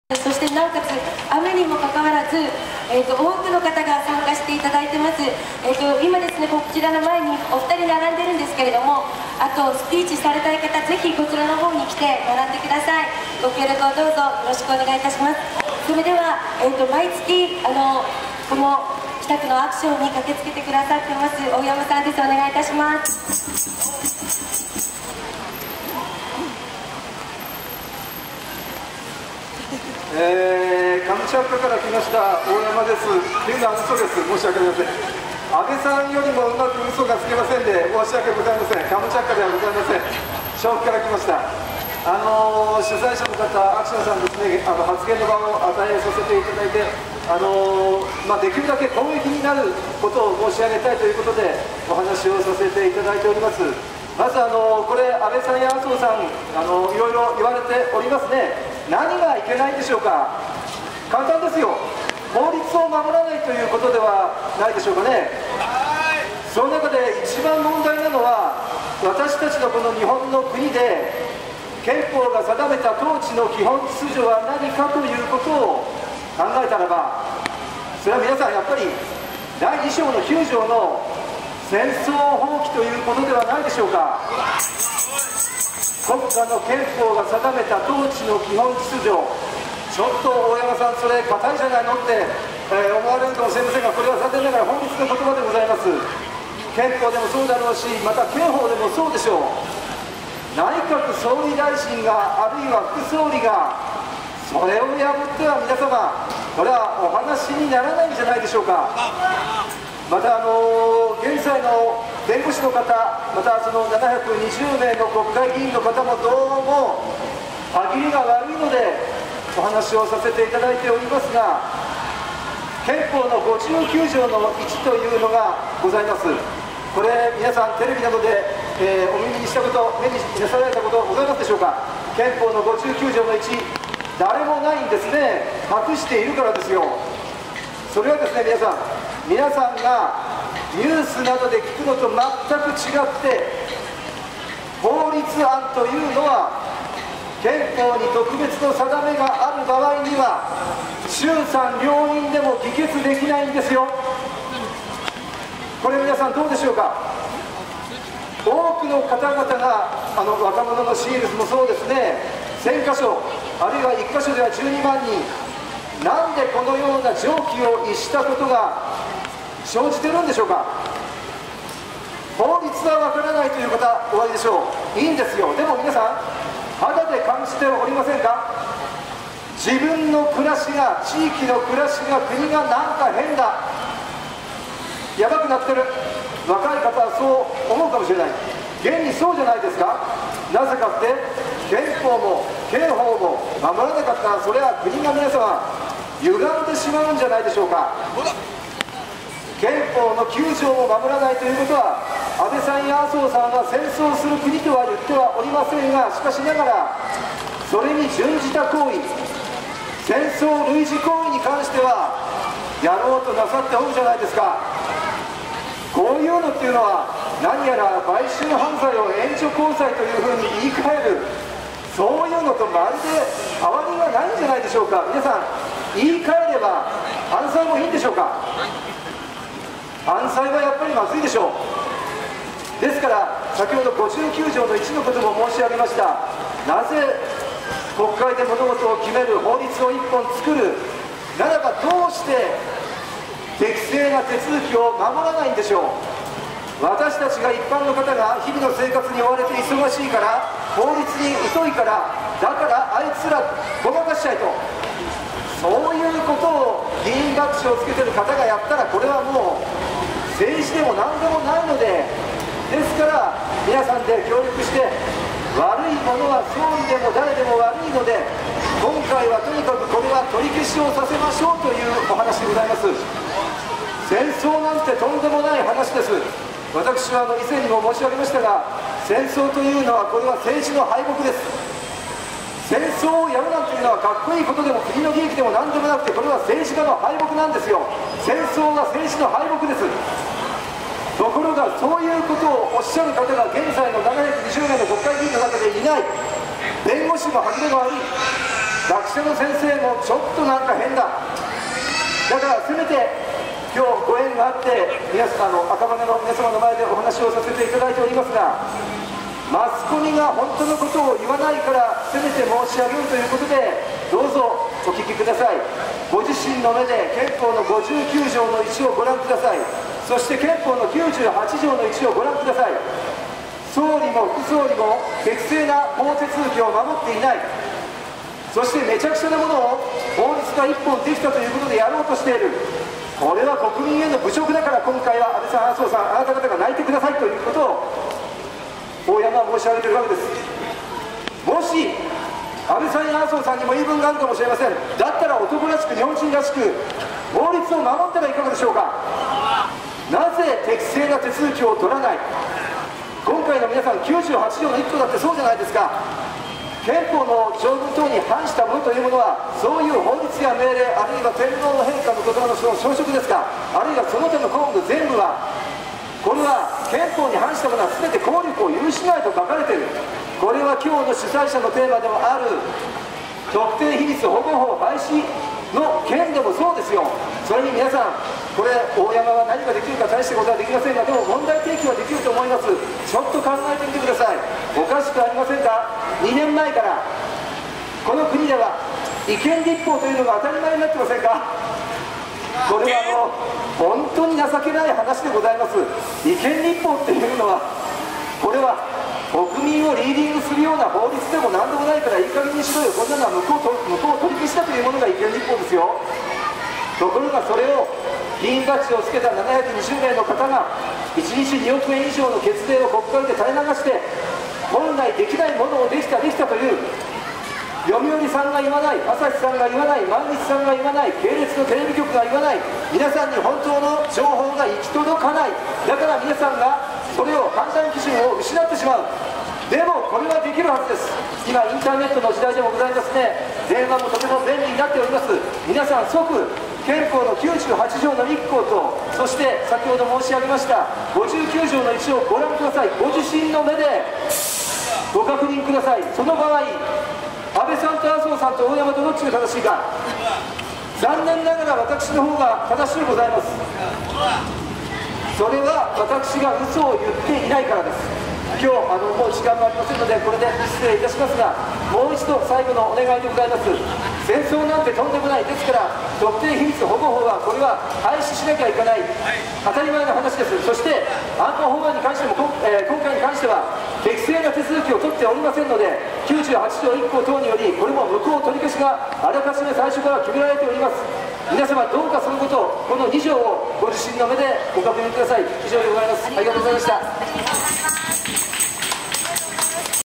そしてなおかつ雨にもかかわらず、多くの方が参加していただいてます。今ですね、こちらの前にお二人並んでるんですけれども、あとスピーチされたい方、ぜひこちらの方に来て並んでください。ご協力をどうぞよろしくお願いいたします。それでは、毎月この北区のアクションに駆けつけてくださってます大山さんです。お願いいたします。カムチャッカから来ました大山です。というのは嘘です。申し訳ありません。安倍さんよりもうまく嘘がつけませんで申し訳ございません。カムチャッカではございません。調布から来ました。主催者の方、アクションさんですね、発言の場を与えさせていただいて、できるだけ公益になることを申し上げたいということでお話をさせていただいております。まずこれ、安倍さんや麻生さん、いろいろ言われておりますね。何がいけないんでしょうか。簡単ですよ。法律を守らないということではないでしょうかね。その中で一番問題なのは、私たちのこの日本の国で憲法が定めた統治の基本秩序は何かということを考えたらば、それは皆さんやっぱり第2章の9条の戦争放棄ということではないでしょうか。国家の憲法が定めた統治の基本秩序、ちょっと大山さん、それ硬いじゃないのって、思われるかもしれませんが、これは残念ながら法律の言葉でございます。憲法でもそうだろうし、また刑法でもそうでしょう。内閣総理大臣が、あるいは副総理がそれを破っては皆様、これはお話にならないんじゃないでしょうか。また現在の弁護士の方、またその720名の国会議員の方もどうも歯切りが悪いのでお話をさせていただいておりますが、憲法の59条の1というのがございます。これ皆さんテレビなどで、お耳にしたこと、目になさられたことございますでしょうか。憲法の59条の1、誰もないんですね。隠しているからですよ。それはですね、皆さんがニュースなどで聞くのと全く違って、法律案というのは憲法に特別の定めがある場合には衆参両院でも議決できないんですよ。これ皆さんどうでしょうか。多くの方々が若者のシールズもそうですね、1000箇所あるいは1箇所では12万人、なんでこのような常軌を逸したことが生じてるんでしょうか。法律は分からないという方おありでしょう。いいんですよ。でも皆さん肌で感じておりませんか。自分の暮らしが、地域の暮らしが、国がなんか変だ、やばくなってる。若い方はそう思うかもしれない。現にそうじゃないですか。なぜかって憲法も刑法も守らなかったら、それは国が皆様歪んでしまうんじゃないでしょうか。憲法の9条を守らないということは、安倍さんや麻生さんは戦争する国とは言ってはおりませんが、しかしながらそれに準じた行為、戦争類似行為に関してはやろうとなさっておるじゃないですか。こういうのっていうのは何やら買収犯罪を援助交際というふうに言い換える、そういうのとまるで変わりがないんじゃないでしょうか。皆さん言い換えれば犯罪もいいんでしょうか。犯罪はやっぱりまずいでしょう。ですから先ほど59条の1のことも申し上げました。なぜ国会で物事を決める法律を1本作るならば、どうして適正な手続きを守らないんでしょう。私たちが一般の方が日々の生活に追われて忙しいから、法律に疎いから、だからあいつらごまかしちゃえと、そういうことを議員学士をつけてる方がやったら、これはもう政治でも何でもないので、ですから皆さんで協力して、悪いものは総理でも誰でも悪いので、今回はとにかくこれは取り消しをさせましょうというお話でございます。戦争なんてとんでもない話です。私は以前にも申し上げましたが、戦争というのはこれは政治の敗北です。戦争をやるなんていうのはかっこいいことでも国の利益でも何でもなくて、これは政治家の敗北なんですよ。戦争は政治の敗北です。ところがそういうことをおっしゃる方が現在の720名の国会議員の中でいない。弁護士も歯切れが悪い、学者の先生もちょっとなんか変だ。だからせめて今日ご縁があって赤羽の皆様の前でお話をさせていただいておりますが、マスコミが本当のことを言わないからせめて申し上げるということで、どうぞお聞きください。ご自身の目で憲法の59条の1をご覧ください。そして憲法の98条の1をご覧ください。総理も副総理も適正な法手続きを守っていない、そしてめちゃくちゃなものを法律が1本できたということでやろうとしている。これは国民への侮辱だから、今回は安倍さん、麻生さん、あなた方が泣いてくださいということを大山は申し上げているわけです。もし安倍さんや麻生さんにも言い分があるかもしれません。だったら男らしく日本人らしく法律を守ったらいかがでしょうか。なぜ適正な手続きを取らない。今回の皆さん98条の1個だってそうじゃないですか。憲法の条文等に反したものというものは、そういう法律や命令、あるいは天皇の陛下の言葉のその消息ですか、あるいはその他の項目全部は、これは憲法に反したものは全て効力を有しないと書かれている。これは今日の主催者のテーマでもある特定秘密保護法廃止の件でもそうですよ。それに皆さん、これ大山は何ができるか大したことはできませんが、でも問題提起はできると思います。ちょっと考えてみてください。おかしくありませんか。2年前からこの国では違憲立法というのが当たり前になってませんか。これは本当に情けない話でございます。違憲立法っていうのは、これは国民をリーディングするような法律でも何でもないからいい加減にしろよ。こんなのは向こう取り消したというものが違憲立法ですよ。ところがそれを議員バッジをつけた720名の方が1日2億円以上の血税を国会で垂れ流して、本来できないものをできたという読売さんが言わない、朝日さんが言わない、毎日さんが言わない、系列のテレビ局が言わない、皆さんに本当の情報が行き届かない。だから皆さんがそれを判断基準を失ってしまう。でもこれはできるはずです。今インターネットの時代でもございますね。電話もとても便利になっております。皆さん即憲法の98条の1項と、そして先ほど申し上げました59条の1をご覧ください。ご自身の目でご確認ください。その場合、安倍さんと麻生さんと大山とどっちが正しいか。残念ながら私の方が正しいございます。それは私が嘘を言っていないからです。今日もう時間がありませんのでこれで失礼いたしますが、もう一度最後のお願いでございます。戦争なんてとんでもない。ですから特定秘密保護法はこれは廃止しなきゃいけない、当たり前の話です。そして安保法案に関しても今回に関しては適正な手続きを取っておりませんので、98条1項等によりこれも無効取り消しがあらかじめ最初から決められております。皆様どうかそのことを、この2条をご自身の目でご確認ください。以上でございます。ありがとうございました。